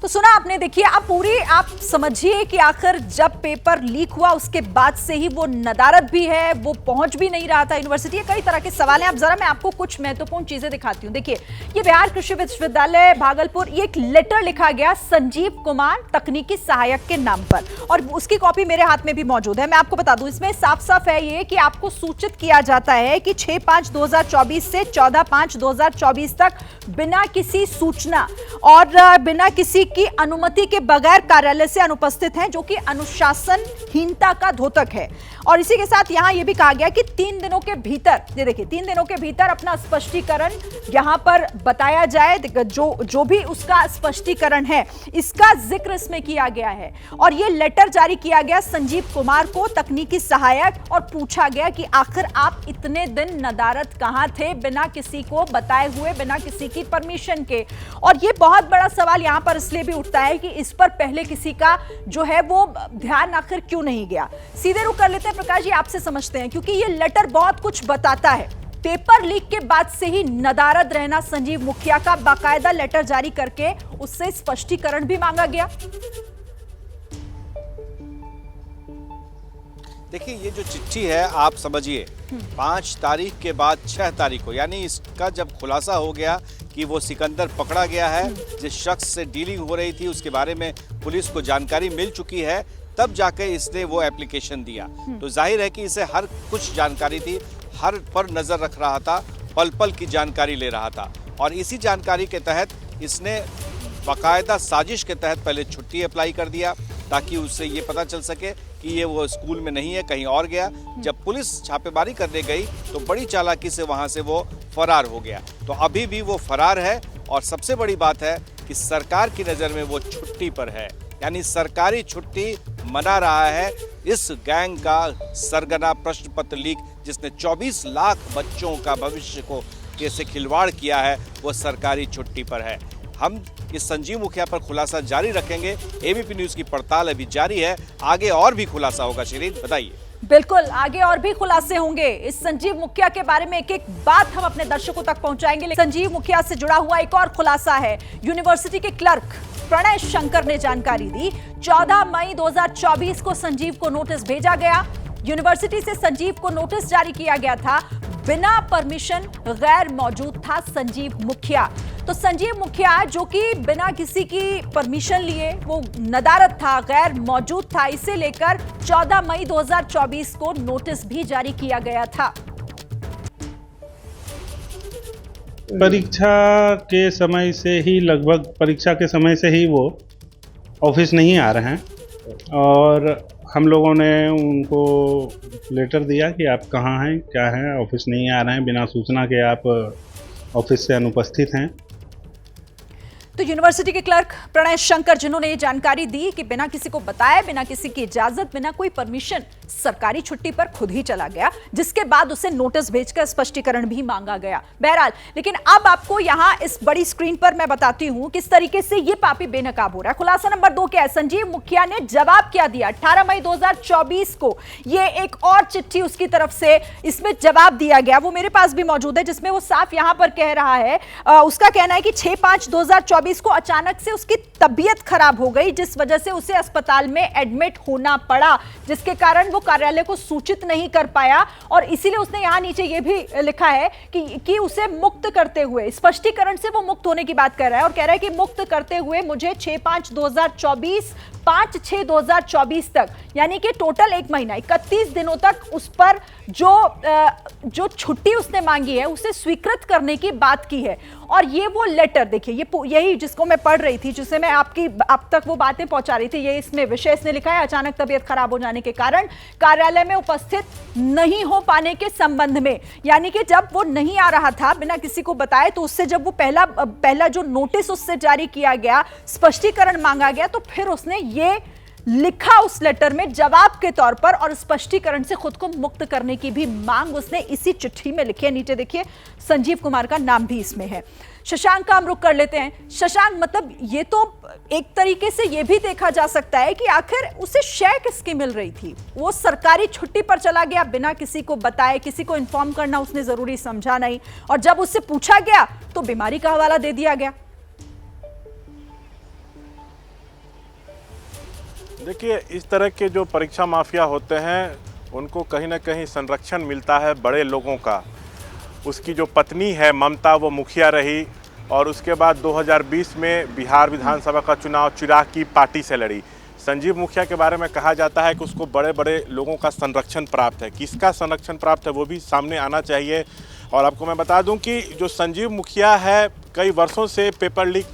तो सुना आपने। देखिए, आप पूरी आप समझिए कि आखिर जब पेपर लीक हुआ उसके बाद से ही वो नदारद भी है, वो पहुंच भी नहीं रहा था यूनिवर्सिटी। कई तरह के सवाल हैं। अब जरा मैं आपको कुछ महत्वपूर्ण चीजें दिखाती हूँ। देखिए, ये बिहार कृषि विश्वविद्यालय भागलपुर, ये एक लेटर लिखा गया संजीव कुमार तकनीकी सहायक के नाम पर, और उसकी कॉपी मेरे हाथ में भी मौजूद है। मैं आपको बता दूं, इसमें साफ साफ है ये कि आपको सूचित किया जाता है कि 6/5/2024 से 14/5/2024 तक बिना किसी सूचना और बिना किसी की अनुमति के बगैर कार्यालय से अनुपस्थित हैं, जो कि अनुशासनहीनता का द्योतक है। और इसी के साथ यहां यह भी कहा गया कि 3 दिनों के भीतर, ये देखिए, 3 दिनों के भीतर अपना स्पष्टीकरण यहां पर बताया जाए। जो भी उसका स्पष्टीकरण है, इसका जिक्र इसमें किया गया है। और यह लेटर जारी किया गया संजीव कुमार को, तकनीकी सहायक, और पूछा गया कि आखिर आप इतने दिन नदारद कहां थे, बिना किसी को बताए हुए, बिना किसी की परमिशन के। और यह बहुत बड़ा सवाल यहां पर इसलिए भी उठता है कि इस पर पहले किसी का जो है वो ध्यान आखिर क्यों नहीं गया। सीधे रुख कर लेते हैं प्रकाश जी, आपसे समझते हैं, क्योंकि ये लेटर बहुत कुछ बताता है। पेपर लीक के बाद से ही नदारद रहना संजीव मुखिया का, बाकायदा लेटर जारी करके उससे स्पष्टीकरण भी मांगा गया। देखिए, ये जो चिट्ठी है, आप समझिए 5 तारीख के बाद 6 तारीख को, यानी इसका जब खुलासा हो गया कि वो सिकंदर पकड़ा गया है, जिस शख्स से डीलिंग हो रही थी उसके बारे में पुलिस को जानकारी मिल चुकी है, तब जाके इसने वो एप्लीकेशन दिया। तो जाहिर है कि इसे हर कुछ जानकारी थी, हर पर नजर रख रहा था, पल पल की जानकारी ले रहा था। और इसी जानकारी के तहत इसने बाकायदा साजिश के तहत पहले छुट्टी अप्लाई कर दिया, ताकि उससे ये पता चल सके कि ये वो स्कूल में नहीं है, कहीं और गया। जब पुलिस छापेमारी करने गई तो बड़ी चालाकी से वहाँ से वो फरार हो गया। तो अभी भी वो फरार है, और सबसे बड़ी बात है कि सरकार की नज़र में वो छुट्टी पर है, यानी सरकारी छुट्टी मना रहा है इस गैंग का सरगना प्रश्न पत्र लीक, जिसने 24 लाख बच्चों का भविष्य को कैसे खिलवाड़ किया है, वो सरकारी छुट्टी पर है। हम इस संजीव मुखिया पर खुलासा जारी रखेंगे। एबीपी न्यूज की पड़ताल अभी जारी है, आगे और भी खुलासा होगा। शिरीन, बताइए। बिल्कुल, आगे और भी खुलासे होंगे। इस संजीव मुखिया के बारे में एक एक बात हम अपने दर्शकों तक पहुंचाएंगे। संजीव मुखिया से जुड़ा हुआ एक और खुलासा है। यूनिवर्सिटी के क्लर्क प्रणय शंकर ने जानकारी दी, 14 मई 2024 को संजीव को नोटिस भेजा गया। यूनिवर्सिटी से संजीव को नोटिस जारी किया गया था, बिना परमिशन गैर मौजूद था संजीव मुखिया। तो संजीव मुखिया, जो कि बिना किसी की परमिशन लिए वो नदारद था, गैर मौजूद था, इसे लेकर 14 मई 2024 को नोटिस भी जारी किया गया था। परीक्षा के समय से ही, लगभग परीक्षा के समय से ही वो ऑफिस नहीं आ रहे हैं और हम लोगों ने उनको लेटर दिया कि आप कहाँ हैं, क्या हैं, ऑफिस नहीं आ रहे हैं, बिना सूचना के आप ऑफिस से अनुपस्थित हैं। तो यूनिवर्सिटी के क्लर्क प्रणय शंकर जिन्होंने ये जानकारी दी कि बिना किसी को बताए, बिना किसी की इजाजत, बिना कोई परमिशन सरकारी छुट्टी पर खुद ही चला गया, जिसके बाद उसे नोटिस भेजकर स्पष्टीकरण भी मांगा गया। बहरहाल, लेकिन अब आपको यहां इस बड़ी स्क्रीन पर मैं बताती हूं किस तरीके से ये पापी बेनकाब हो रहा है। खुलासा नंबर 2 क्या है? संजीव मुखिया ने जवाब क्या दिया? 18 मई 2024 को ये एक और चिट्ठी उसकी तरफ से इसमें जवाब दिया गया, वो मेरे पास भी मौजूद है, जिसमें वो साफ यहां पर कह रहा है, उसका कहना है कि 6/5/2024 को अचानक से उसकी तबीयत खराब हो गई, जिस वजह से उसे अस्पताल में एडमिट होना पड़ा, जिसके कारण वो कार्यालय को सूचित नहीं कर पाया। और इसीलिए उसने यहां नीचे ये भी लिखा है कि उसे मुक्त करते हुए, स्पष्टीकरण से वो मुक्त होने की बात कर रहा है और कह रहा है कि मुक्त करते हुए मुझे 6/5/2024 5/6/2024 तक, यानी कि टोटल 1 महीना 31 दिनों तक उस पर जो छुट्टी उसने मांगी है उसे स्वीकृत करने की बात की है। और ये वो लेटर देखिए, ये यही जिसको मैं पढ़ रही थी, जिसे मैं आप तक वो बातें पहुंचा रही थी, ये इसमें विषय इसने लिखा है, अचानक तबीयत खराब हो जाने के कारण कार्यालय में उपस्थित नहीं हो पाने के संबंध में, यानी कि जब वो नहीं आ रहा था बिना किसी को बताए, तो उससे जब वो पहला जो नोटिस उससे जारी किया गया, स्पष्टीकरण मांगा गया, तो फिर उसने ये लिखा उस लेटर में जवाब के तौर पर, और स्पष्टीकरण से खुद को मुक्त करने की भी मांग उसने इसी चिट्ठी में लिखी है। नीचे देखिए, संजीव कुमार का नाम भी इसमें है। शशांक का हम रुख कर लेते हैं। शशांक, मतलब ये तो एक तरीके से ये भी देखा जा सकता है कि आखिर उसे शय किसकी मिल रही थी? वो सरकारी छुट्टी पर चला गया बिना किसी को बताए, किसी को इन्फॉर्म करना उसने जरूरी समझा नहीं, और जब उससे पूछा गया तो बीमारी का हवाला दे दिया गया। देखिए, इस तरह के जो परीक्षा माफिया होते हैं उनको कहीं ना कहीं संरक्षण मिलता है बड़े लोगों का। उसकी जो पत्नी है ममता, वो मुखिया रही और उसके बाद 2020 में बिहार विधानसभा का चुनाव चिराग की पार्टी से लड़ी। संजीव मुखिया के बारे में कहा जाता है कि उसको बड़े बड़े लोगों का संरक्षण प्राप्त है। किसका संरक्षण प्राप्त है वो भी सामने आना चाहिए। और आपको मैं बता दूं कि जो संजीव मुखिया है कई वर्षों से पेपर लीक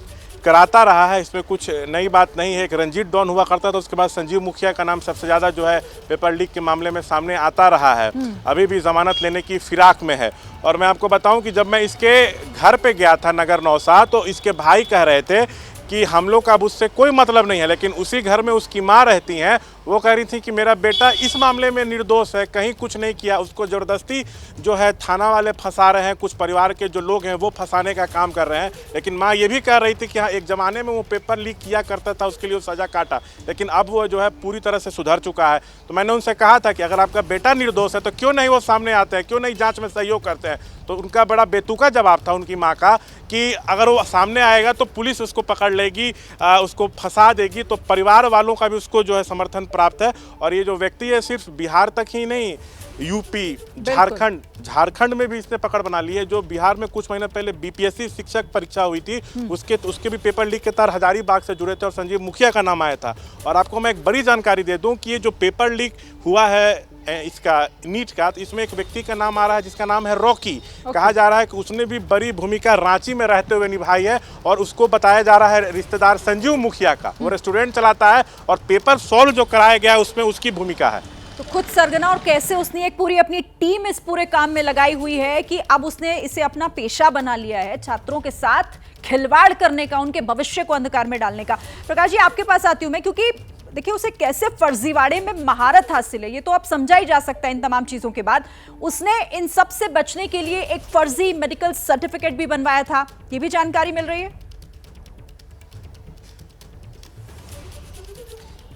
कराता रहा है, इसमें कुछ नई बात नहीं है। एक रंजीत डॉन हुआ करता था, उसके बाद संजीव मुखिया का नाम सबसे ज़्यादा जो है पेपर लीक के मामले में सामने आता रहा है। अभी भी जमानत लेने की फिराक में है। और मैं आपको बताऊं कि जब मैं इसके घर पे गया था नगर नौसा, तो इसके भाई कह रहे थे कि हम लोग का अब उससे कोई मतलब नहीं है, लेकिन उसी घर में उसकी माँ रहती हैं, वो कह रही थी कि मेरा बेटा इस मामले में निर्दोष है, कहीं कुछ नहीं किया, उसको ज़बरदस्ती जो है थाना वाले फंसा रहे हैं, कुछ परिवार के जो लोग हैं वो फंसाने का काम कर रहे हैं। लेकिन माँ ये भी कह रही थी कि हाँ, एक ज़माने में वो पेपर लीक किया करता था, उसके लिए वो सज़ा काटा, लेकिन अब वो जो है पूरी तरह से सुधर चुका है। तो मैंने उनसे कहा था कि अगर आपका बेटा निर्दोष है तो क्यों नहीं वो सामने आते हैं, क्यों नहीं जाँच में सहयोग करते हैं। तो उनका बड़ा बेतुका जवाब था उनकी माँ का कि अगर वो सामने आएगा तो पुलिस उसको पकड़ लेगी, उसको फंसा देगी। तो परिवार वालों का भी उसको जो है समर्थन प्राप्त है। और ये जो व्यक्ति है सिर्फ बिहार तक ही नहीं, यूपी, झारखंड में भी इसने पकड़ बना ली है। जो बिहार में कुछ महीने पहले बीपीएससी शिक्षक परीक्षा हुई थी, उसके भी पेपर लीक के तार हजारीबाग से जुड़े थे और संजीव मुखिया का नाम आया था। और आपको मैं एक बड़ी जानकारी दे दूं कि ये जो पेपर लीक हुआ है इसका नीट का, तो इसमें एक व्यक्ति का नाम आ रहा है जिसका नाम है रॉकी। कहा जा रहा है कि उसने भी बड़ी भूमिका रांची में रहते हुए निभाई है और उसको बताया जा रहा है रिश्तेदार संजीव मुखिया का। वो रेस्टोरेंट चलाता है और पेपर सॉल्व जो कराया गया है उसमें उसकी भूमिका है। तो खुद सरगना और कैसे उसने एक पूरी अपनी टीम इस पूरे काम में लगाई हुई है कि अब उसने इसे अपना पेशा बना लिया है, छात्रों के साथ खिलवाड़ करने का, उनके भविष्य को अंधकार में डालने का। प्रकाश जी, आपके पास आती हूं मैं, क्योंकि देखिए उसे कैसे फर्जीवाड़े में महारत हासिल है ये तो अब समझा ही जा सकता है इन तमाम चीजों के बाद। उसने इन सब से बचने के लिए एक फर्जी मेडिकल सर्टिफिकेट भी बनवाया था, ये भी जानकारी मिल रही है।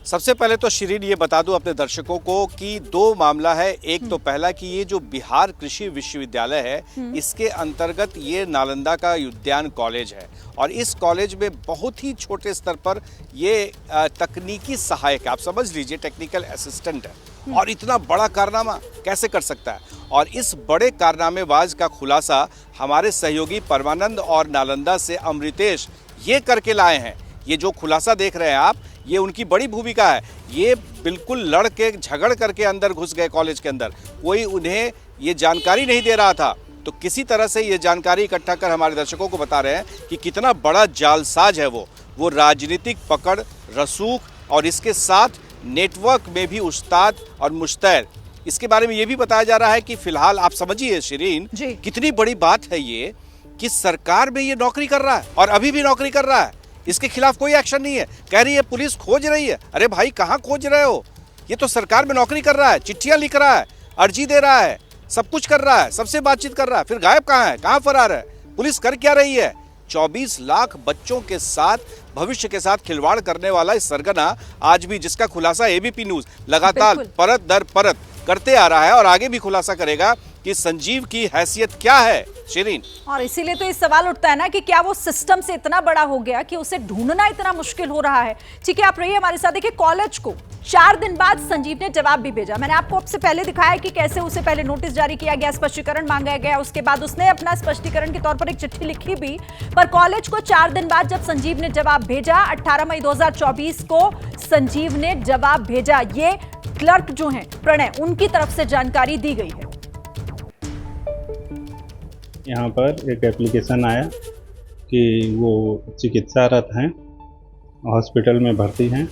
सबसे पहले तो शिरीन ये बता दूं अपने दर्शकों को कि दो मामला है। एक तो पहला कि ये जो बिहार कृषि विश्वविद्यालय है, इसके अंतर्गत ये नालंदा का उद्यान कॉलेज है और इस कॉलेज में बहुत ही छोटे स्तर पर ये तकनीकी सहायक, आप समझ लीजिए टेक्निकल असिस्टेंट है। और इतना बड़ा कारनामा कैसे कर सकता है? और इस बड़े कारनामेबाज का खुलासा हमारे सहयोगी परमानंद और नालंदा से अमृतेश ये करके लाए हैं। ये जो खुलासा देख रहे हैं आप, ये उनकी बड़ी भूमिका है। ये बिल्कुल लड़ के झगड़ करके अंदर घुस गए कॉलेज के अंदर, कोई उन्हें ये जानकारी नहीं दे रहा था। तो किसी तरह से ये जानकारी इकट्ठा कर हमारे दर्शकों को बता रहे हैं कि कितना बड़ा जालसाज है वो। वो राजनीतिक पकड़, रसूख और इसके साथ नेटवर्क में भी उस्ताद और मुश्तैर। इसके बारे में ये भी बताया जा रहा है कि फिलहाल आप समझिए शिरीन, कितनी बड़ी बात है ये कि सरकार में ये नौकरी कर रहा है और अभी भी नौकरी कर रहा है। इसके खिलाफ कोई एक्शन नहीं है। कह रही है पुलिस खोज रही है। अरे भाई कहाँ खोज रहे हो? ये तो सरकार में नौकरी कर रहा है, चिट्ठियां लिख रहा है, अर्जी दे रहा है, सब कुछ कर रहा है, सबसे बातचीत कर रहा है, फिर गायब कहाँ है, कहाँ फरार है? पुलिस कर क्या रही है? 24 लाख बच्चों के साथ, भविष्य के साथ खिलवाड़ करने वाला इस सरगना आज भी, जिसका खुलासा एबीपी न्यूज लगातार परत दर परत करते आ रहा है और आगे भी खुलासा करेगा कि संजीव की हैसियत क्या है शिरीन। और इसीलिए तो ये सवाल उठता है ना कि क्या वो सिस्टम से इतना बड़ा हो गया कि उसे ढूंढना इतना मुश्किल हो रहा है। ठीक है, आप रहिए हमारे साथ। देखिए, कॉलेज को 4 दिन बाद संजीव ने जवाब भी भेजा। मैंने आपको आपसे पहले दिखाया कि कैसे उसे पहले नोटिस जारी किया गया, स्पष्टीकरण मांगा गया, उसके बाद उसने अपना स्पष्टीकरण के तौर पर एक चिट्ठी लिखी भी। पर कॉलेज को 4 दिन बाद जब संजीव ने जवाब भेजा, 18 मई 2024 को संजीव ने जवाब भेजा। ये क्लर्क जो हैं प्रणय, उनकी तरफ से जानकारी दी गई है। यहाँ पर एक एप्लीकेशन आया कि वो चिकित्सारत हैं, हॉस्पिटल में भर्ती हैं,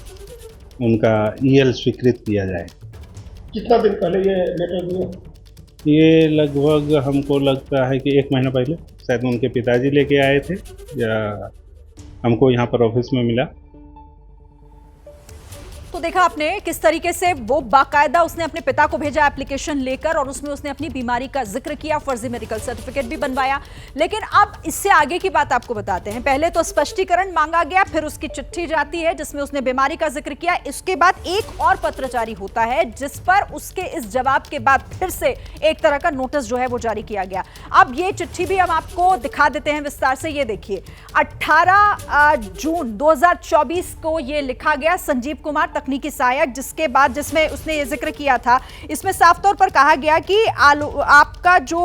उनका ईएल स्वीकृत किया जाए। कितना दिन पहले ये लेटर दिया? ये लगभग हमको लगता है कि 1 महीना पहले शायद उनके पिताजी लेके आए थे या हमको यहाँ पर ऑफिस में मिला। तो देखा आपने किस तरीके से वो बाकायदा उसने अपने पिता को भेजा एप्लीकेशन लेकर और उसमें उसने अपनी बीमारी का जिक्र किया, फर्जी मेडिकल सर्टिफिकेट भी बनवाया। लेकिन अब इससे आगे की बात आपको बताते हैं। पहले तो स्पष्टीकरण मांगा गया, फिर उसकी चिट्ठी जाती है जिसमें उसने बीमारी का जिक्र किया। इसके बाद एक और पत्र जारी होता है जिस पर उसके इस जवाब के बाद फिर से एक तरह का नोटिस जो है वो जारी किया गया। अब ये चिट्ठी भी हम आपको दिखा देते हैं विस्तार से। ये देखिए, 18 जून 2024 को ये लिखा गया, संजीव कुमार तकनीकी सहायक, जिसके बाद जिसमें उसने ये जिक्र किया था, इसमें साफ तौर पर कहा गया कि आपका जो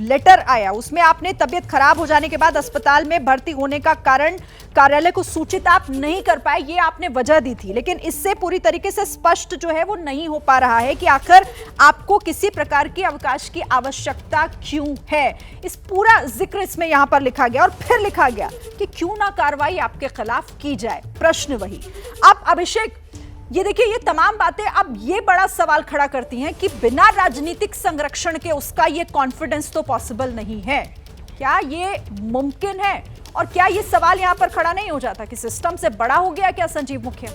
लेटर आया उसमें आपने तबीयत खराब हो जाने के बाद अस्पताल में भर्ती होने का कारण कार्यालय को सूचित आप नहीं कर पाए, ये आपने वजह दी थी। लेकिन इससे पूरी तरीके से स्पष्ट जो है वो नहीं हो पा रहा है कि आखिर आपको किसी प्रकार की अवकाश की आवश्यकता क्यों है। इस पूरा जिक्र इसमें यहां पर लिखा गया और फिर लिखा गया कि क्यों ना कार्रवाई आपके खिलाफ की जाए। प्रश्न वही। अब अभिषेक, ये देखिए, ये तमाम बातें अब ये बड़ा सवाल खड़ा करती हैं कि बिना राजनीतिक संरक्षण के उसका ये कॉन्फिडेंस तो पॉसिबल नहीं है। क्या ये मुमकिन है? और क्या ये सवाल यहां पर खड़ा नहीं हो जाता कि सिस्टम से बड़ा हो गया क्या संजीव मुखिया?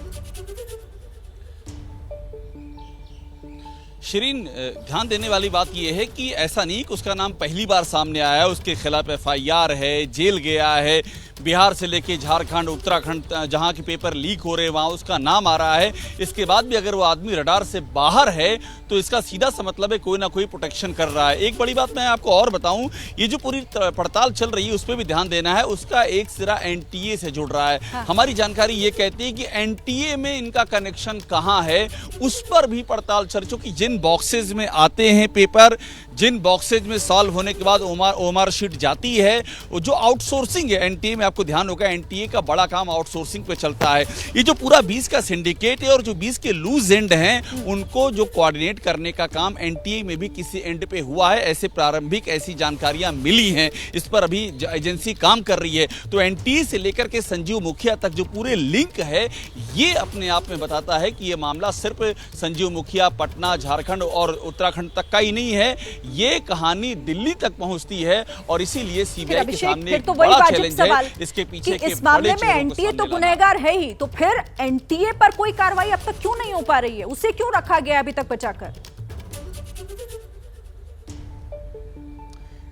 शिरीन, ध्यान देने वाली बात यह है कि ऐसा नहीं कि उसका नाम पहली बार सामने आया है, उसके खिलाफ एफआईआर है, जेल गया है, बिहार से लेके झारखंड, उत्तराखंड, जहां के पेपर लीक हो रहे हैं वहां उसका नाम आ रहा है। इसके बाद भी अगर वो आदमी रडार से बाहर है तो इसका सीधा सा मतलब है कोई ना कोई प्रोटेक्शन कर रहा है। एक बड़ी बात मैं आपको और बताऊं, ये जो पूरी पड़ताल चल रही है उस पर भी ध्यान देना है, उसका एक सिरा एनटीए से जुड़ रहा है। हाँ। हमारी जानकारी ये कहती है कि एनटीए में इनका कनेक्शन कहां है उस पर भी पड़ताल चल चुकी। जिन बॉक्सेज में आते हैं पेपर, जिन बॉक्सेज में सॉल्व होने के बाद ओमार शीट जाती है, वो जो आउटसोर्सिंग है एनटीए में, आपको ध्यान होगा एनटीए का बड़ा काम आउटसोर्सिंग पे चलता है। ये जो पूरा 20 का सिंडिकेट है और जो 20 के लूज एंड हैं उनको जो कोऑर्डिनेट करने का काम एनटीए में भी किसी एंड पे हुआ है, ऐसे प्रारंभिक ऐसी जानकारियां मिली हैं। इस पर अभी एजेंसी काम कर रही है। तो एनटीए से लेकर के संजीव मुखिया तक जो पूरे लिंक है, ये अपने आप में बताता है कि ये मामला सिर्फ संजीव मुखिया, पटना, झारखंड और उत्तराखंड तक का ही नहीं है, ये कहानी दिल्ली तक पहुंचती है। और इसीलिए सीबीआई के सामने एक बड़ा चैलेंज है। इसके पीछे इस मामले में एनटीए तो गुनहगार है ही, तो फिर एनटीए पर कोई कार्रवाई अब तक क्यों नहीं हो पा रही है? उसे क्यों रखा गया अभी तक बचाकर?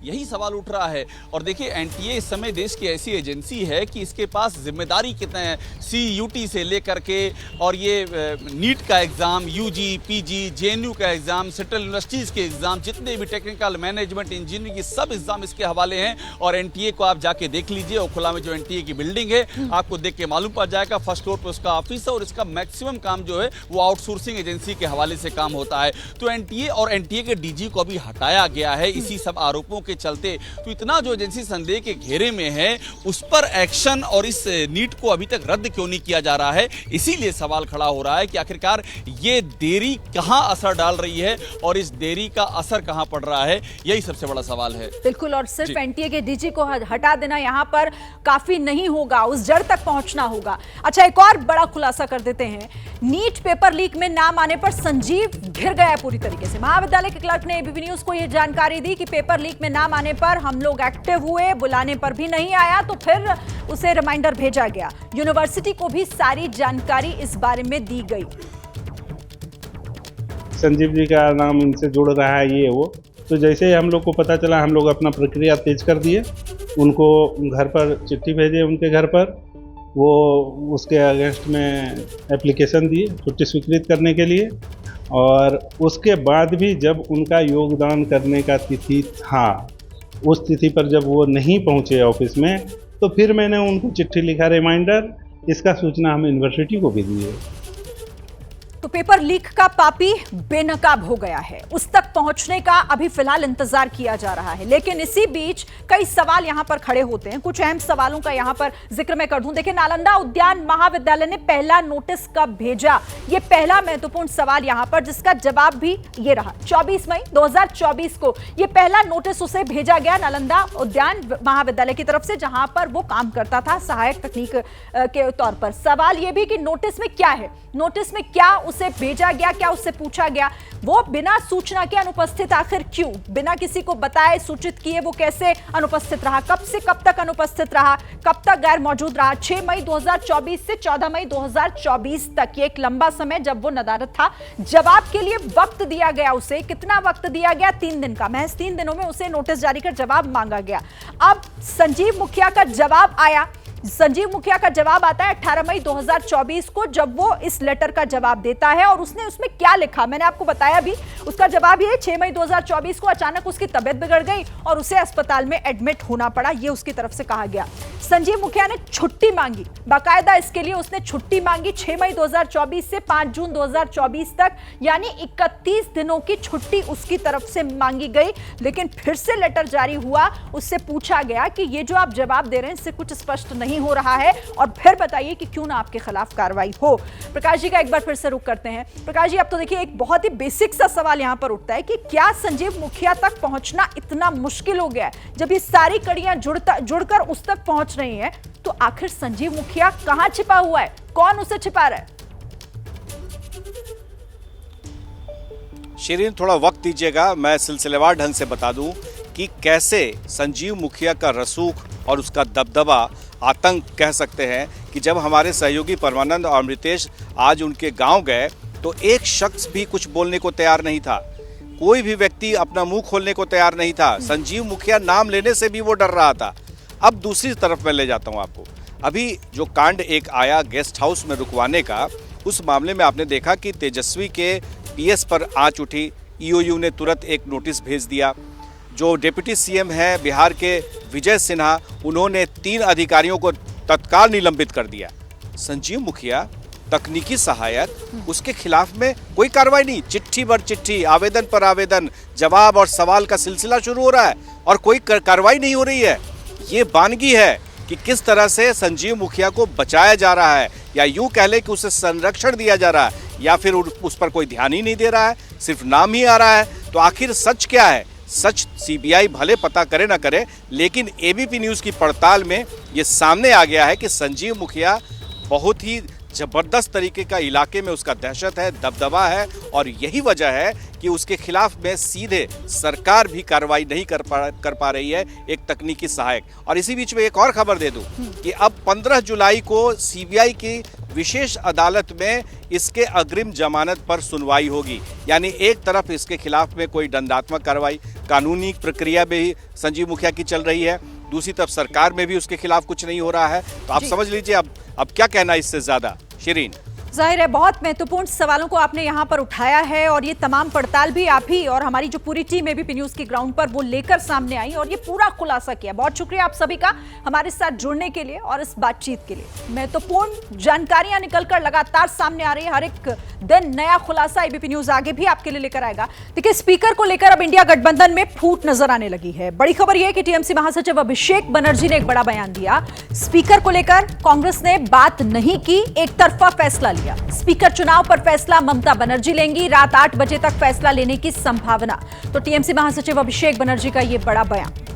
यही सवाल उठ रहा है। और देखिए, एनटीए इस समय देश की ऐसी एजेंसी है कि इसके पास जिम्मेदारी कितने हैं, सीयूटी से लेकर के और ये नीट का एग्जाम, यूजी, पीजी, जेएनयू का एग्जाम, सेंट्रल यूनिवर्सिटीज के एग्जाम, जितने भी टेक्निकल, मैनेजमेंट, इंजीनियरिंग की सब एग्जाम इसके हवाले हैं। और एनटीए को आप जाके देख लीजिए, ओखला में जो एनटीए की बिल्डिंग है, आपको देख के मालूम पड़ जाएगा, फर्स्ट फ्लोर पर उसका ऑफिस है और इसका मैक्सिमम काम जो है वो आउटसोर्सिंग एजेंसी के हवाले से काम होता है। तो एनटीए और एनटीए के डीजी को भी हटाया गया है इसी सब आरोपों के के चलते, तो इतना जो एजेंसी संदेह के घेरे में है उस पर एक्शन और इस नीट को अभी तक रद्द क्यों नहीं किया जा रहा है। इसीलिए सवाल खड़ा हो रहा है कि आखिरकार ये देरी कहां असर डाल रही है और इस देरी का असर कहां पड़ रहा है, यही सबसे बड़ा सवाल है। बिल्कुल, और सिर्फ एनटीए के डीजी को हटा देना यहां पर काफी नहीं होगा, उस जड़ तक पहुंचना होगा। अच्छा, एक और बड़ा खुलासा कर देते हैं। नीट पेपर लीक में नाम आने पर संजीव घिर गया पूरी तरीके से। महाविद्यालय के क्लर्क ने एबीपी न्यूज को यह जानकारी दी कि पेपर लीक में नाम आने पर हम लोग एक्टिव हुए, बुलाने पर भी नहीं आया तो फिर उसे रिमाइंडर भेजा गया। यूनिवर्सिटी को भी सारी जानकारी इस बारे में दी गई। संजीव जी का नाम इनसे जुड़ रहा है ये वो, तो जैसे ही हम लोग को पता चला हम लोग अपना प्रक्रिया तेज कर दिए, उनको घर पर चिट्ठी भेजे, उनके घर पर वो उसके अगेंस्ट में एप्लीकेशन दिए छुट्टी स्वीकृत करने के लिए। और उसके बाद भी जब उनका योगदान करने का तिथि था, उस तिथि पर जब वो नहीं पहुंचे ऑफिस में, तो फिर मैंने उनको चिट्ठी लिखा रिमाइंडर, इसका सूचना हम यूनिवर्सिटी को भी दिए। तो पेपर लीक का पापी बेनकाब हो गया है, उस तक पहुंचने का अभी फिलहाल इंतजार किया जा रहा है। लेकिन इसी बीच कई सवाल यहां पर खड़े होते हैं। कुछ अहम सवालों का यहां पर जिक्र मैं कर दूं। देखिए, नालंदा उद्यान महाविद्यालय ने पहला नोटिस कब भेजा, यह पहला महत्वपूर्ण सवाल यहां पर, जिसका जवाब भी ये रहा। 24 मई 2024 को यह पहला नोटिस उसे भेजा गया नालंदा उद्यान महाविद्यालय की तरफ से, जहां पर वो काम करता था सहायक तकनीक के तौर पर। सवाल यह भी कि नोटिस में क्या है, नोटिस में क्या उसे भेजा गया, क्या उससे पूछा गया, वो बिना सूचना के अनुपस्थित आखिर क्यों, बिना किसी को बताए सूचित किए वो कैसे अनुपस्थित रहा, कब से कब तक अनुपस्थित रहा, कब तक गैर मौजूद रहा। 6 मई 2024 से 14 मई 2024 तक, ये एक लंबा समय जब वो नदारत था। जवाब के लिए वक्त दिया गया उसे, कितना वक्त दिया गया? 3 दिन का। महज 3 दिनों में उसे नोटिस जारी कर जवाब मांगा गया। अब संजीव मुखिया का जवाब आया। संजीव मुखिया का जवाब आता है 18 मई 2024 को, जब वो इस लेटर का जवाब देता है। और उसने उसमें क्या लिखा मैंने आपको बताया भी। उसका जवाब ये, 6 मई 2024 को अचानक उसकी तबीयत बिगड़ गई और उसे अस्पताल में एडमिट होना पड़ा, ये उसकी तरफ से कहा गया। संजीव मुखिया ने छुट्टी मांगी, बाकायदा इसके लिए उसने छुट्टी मांगी 6 मई 2024 से 5 जून 2024 तक, यानी 31 दिनों की छुट्टी उसकी तरफ से मांगी गई। लेकिन फिर से लेटर जारी हुआ, उससे पूछा गया कि ये जो आप जवाब दे रहे हैं इससे कुछ स्पष्ट नहीं हो रहा है, और फिर बताइए कि क्यों ना आपके खिलाफ कार्रवाई हो। प्रकाश जी का एक बार फिर से रुख करते हैं। प्रकाश जी, अब तो देखिए एक बहुत ही बेसिक सा सवाल यहां पर उठता है कि क्या संजीव मुखिया तक पहुंचना इतना मुश्किल हो गया है? जब ये सारी कड़ियां जुड़कर उस तक पहुंच रही हैं, तो आखिर संजीव मुखिया कहां छिपा हुआ है, कौन उसे छिपा रहा है? शिरीन, थोड़ा वक्त दीजिएगा, मैं सिलसिलेवार ढंग से बता दूं कि कैसे संजीव मुखिया का रसूख और उसका दबदबा, आतंक कह सकते हैं, कि जब हमारे सहयोगी परमानंद और अमृतेश आज उनके गांव गए तो एक शख्स भी कुछ बोलने को तैयार नहीं था, कोई भी व्यक्ति अपना मुंह खोलने को तैयार नहीं था। संजीव मुखिया नाम लेने से भी वो डर रहा था। अब दूसरी तरफ मैं ले जाता हूं आपको। अभी जो कांड एक आया गेस्ट हाउस में रुकवाने का, उस मामले में आपने देखा कि तेजस्वी के पीएस पर आंच उठी। ईओयू ने तुरंत एक नोटिस भेज दिया। जो डिप्टी सीएम है बिहार के विजय सिन्हा, उन्होंने 3 अधिकारियों को तत्काल निलंबित कर दिया। संजीव मुखिया तकनीकी सहायक, उसके खिलाफ में कोई कार्रवाई नहीं, चिट्ठी पर चिट्ठी, आवेदन पर आवेदन, जवाब और सवाल का सिलसिला शुरू हो रहा है और कोई कार्रवाई नहीं हो रही है। ये बानगी है कि किस तरह से संजीव मुखिया को बचाया जा रहा है, या यूं कह ले कि उसे संरक्षण दिया जा रहा है, या फिर उस पर कोई ध्यान ही नहीं दे रहा है, सिर्फ नाम ही आ रहा है। तो आखिर सच क्या है? सच सीबीआई भले पता करे ना करे, लेकिन एबीपी न्यूज़ की पड़ताल में ये सामने आ गया है कि संजीव मुखिया बहुत ही जबरदस्त तरीके का इलाके में उसका दहशत है, दबदबा है, और यही वजह है कि उसके खिलाफ में सीधे सरकार भी कार्रवाई नहीं कर पा रही है, एक तकनीकी सहायक। और इसी बीच में एक और खबर दे दूं कि अब 15 जुलाई को सीबीआई की विशेष अदालत में इसके अग्रिम जमानत पर सुनवाई होगी। यानी एक तरफ इसके खिलाफ में कोई दंडात्मक कार्रवाई, कानूनी प्रक्रिया भी संजीव मुखिया की चल रही है, दूसरी तरफ सरकार में भी उसके खिलाफ कुछ नहीं हो रहा है। तो आप समझ लीजिए अब क्या कहना इससे ज्यादा। शिरीन, जाहिर है बहुत महत्वपूर्ण सवालों को आपने यहाँ पर उठाया है और ये तमाम पड़ताल भी आप ही और हमारी जो पूरी टीम है बीपी न्यूज के ग्राउंड पर वो लेकर सामने आई और ये पूरा खुलासा किया। बहुत शुक्रिया आप सभी का हमारे साथ जुड़ने के लिए और इस बातचीत के लिए। महत्वपूर्ण जानकारियां निकलकर लगातार सामने आ रही है, हर एक दिन नया खुलासा एबीपी न्यूज आगे भी आपके लिए लेकर आएगा। देखिए, स्पीकर को लेकर अब इंडिया गठबंधन में फूट नजर आने लगी है। बड़ी खबर यह है कि टीएमसी महासचिव अभिषेक बनर्जी ने एक बड़ा बयान दिया। स्पीकर को लेकर कांग्रेस ने बात नहीं की, एक तरफा फैसला लिया। स्पीकर चुनाव पर फैसला ममता बनर्जी लेंगी, रात 8 बजे तक फैसला लेने की संभावना। तो टीएमसी महासचिव अभिषेक बनर्जी का यह बड़ा बयान।